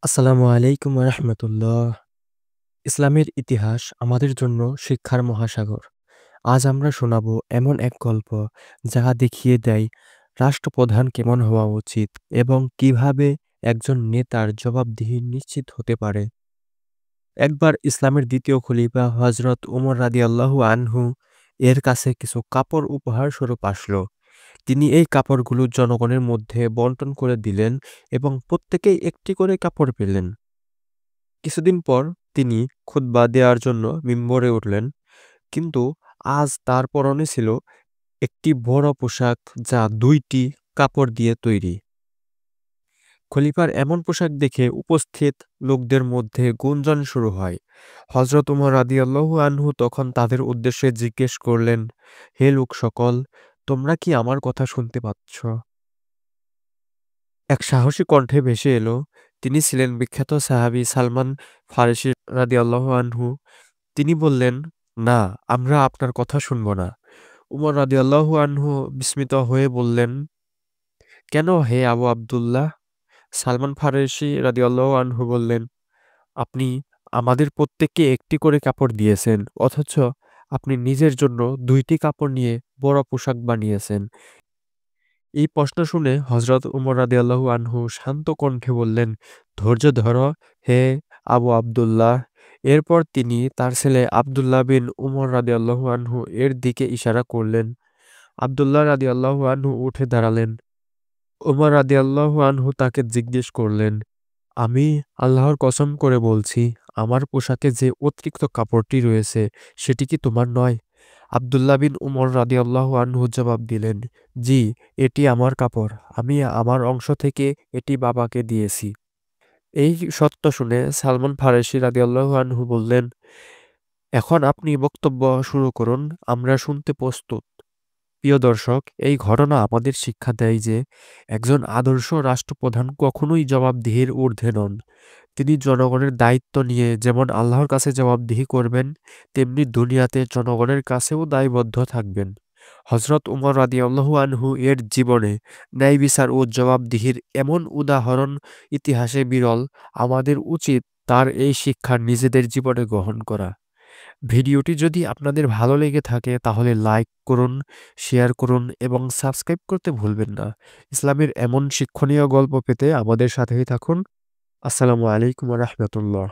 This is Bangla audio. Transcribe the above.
আসসালামু আলাইকুম রহমতুল্লাহ। ইসলামের ইতিহাস আমাদের জন্য শিক্ষার মহাসাগর। আজ আমরা শোনাব এমন এক গল্প যা দেখিয়ে দেয় রাষ্ট্রপ্রধান কেমন হওয়া উচিত এবং কিভাবে একজন নেতার জবাবদিহি নিশ্চিত হতে পারে। একবার ইসলামের দ্বিতীয় খলিফা হজরত উমর রাদিয়াল্লাহু আনহু এর কাছে কিছু কাপড় উপহার স্বরূপ আসলো। তিনি এই কাপড়গুলো জনগণের মধ্যে বন্টন করে দিলেন এবং প্রত্যেকেই একটি করে কাপড় পেলেন। কিছুদিন পর তিনি খুতবা দেওয়ার জন্য মিম্বরে উঠলেন, কিন্তু আজ তার পরনে ছিল একটি বড় পোশাক যা ২টি কাপড় দিয়ে তৈরি। খলিফার এমন পোশাক দেখে উপস্থিত লোকদের মধ্যে গুঞ্জন শুরু হয়। হযরত উমর রাদিয়াল্লাহু আনহু তখন তাদের উদ্দেশ্যে জিজ্ঞেস করলেন, হে লোক সকল, তোমরা কি আমার কথা শুনতে পাচ্ছ? এক সাহসী কণ্ঠে ভেসে এলো। তিনি ছিলেন বিখ্যাত সাহাবী সালমান ফারসি রাদিয়াল্লাহু আনহু। তিনি বললেন, না, আমরা আপনার কথা শুনব না। উমর রাদিয়াল্লাহু আনহু বিস্মিত হয়ে বললেন, কেন হে আবু আব্দুল্লাহ? সালমান ফারসি রাদিয়াল্লাহু আনহু বললেন, আপনি আমাদের প্রত্যেককে একটি করে কাপড় দিয়েছেন, অথচ আপনি নিজের জন্য ২টি কাপড় নিয়ে বড় পোশাক বানিয়েছেন। এই প্রশ্ন শুনে হযরত উমর রাদিয়াল্লাহু আনহু শান্ত কণ্ঠে বললেন, ধৈর্য ধরো হে আবু আব্দুল্লাহ। এরপর তিনি তার ছেলে আব্দুল্লাহ বিন উমর রাদিয়াল্লাহু আনহু এর দিকে ইশারা করলেন। আব্দুল্লাহ রাদিয়াল্লাহু আনহু উঠে দাঁড়ালেন। উমর রাদিয়াল্লাহু আনহু তাকে জিজ্ঞেস করলেন, আমি আল্লাহর কসম করে বলছি, আমার পোশাকে যে অতিরিক্ত কাপড়টি রয়েছে সেটি কি তোমার নয়? আব্দুল্লাহ বিন উমর রাদিয়াল্লাহু আনহু জবাব দিলেন, জি, এটি আমার কাপড়। আমি আমার অংশ থেকে এটি বাবাকে দিয়েছি। এই সত্য শুনে সালমান ফারসি রাদিয়াল্লাহু আনহু বললেন, এখন আপনি বক্তব্য শুরু করুন, আমরা শুনতে প্রস্তুত। প্রিয় দর্শক, এই ঘটনা আমাদের শিক্ষা দেয় যে একজন আদর্শ রাষ্ট্রপ্রধান কখনোই জবাবদিহির ঊর্ধ্বে নন। তিনি জনগণের দায়িত্ব নিয়ে যেমন আল্লাহর কাছে জবাবদিহি করবেন, তেমনি দুনিয়াতে জনগণের কাছেও দায়বদ্ধ থাকবেন। হযরত উমর রাদিয়াল্লাহু আনহু এর জীবনে ন্যায় বিচার ও জবাবদিহির এমন উদাহরণ ইতিহাসে বিরল। আমাদের উচিত তার এই শিক্ষা নিজেদের জীবনে গ্রহণ করা। ভিডিওটি যদি আপনাদের ভালো লেগে থাকে তাহলে লাইক করুন, শেয়ার করুন এবং সাবস্ক্রাইব করতে ভুলবেন না। ইসলামের এমন শিক্ষণীয় গল্প পেতে আমাদের সাথেই থাকুন। আসসালামু আলাইকুম ওয়া রাহমাতুল্লাহ।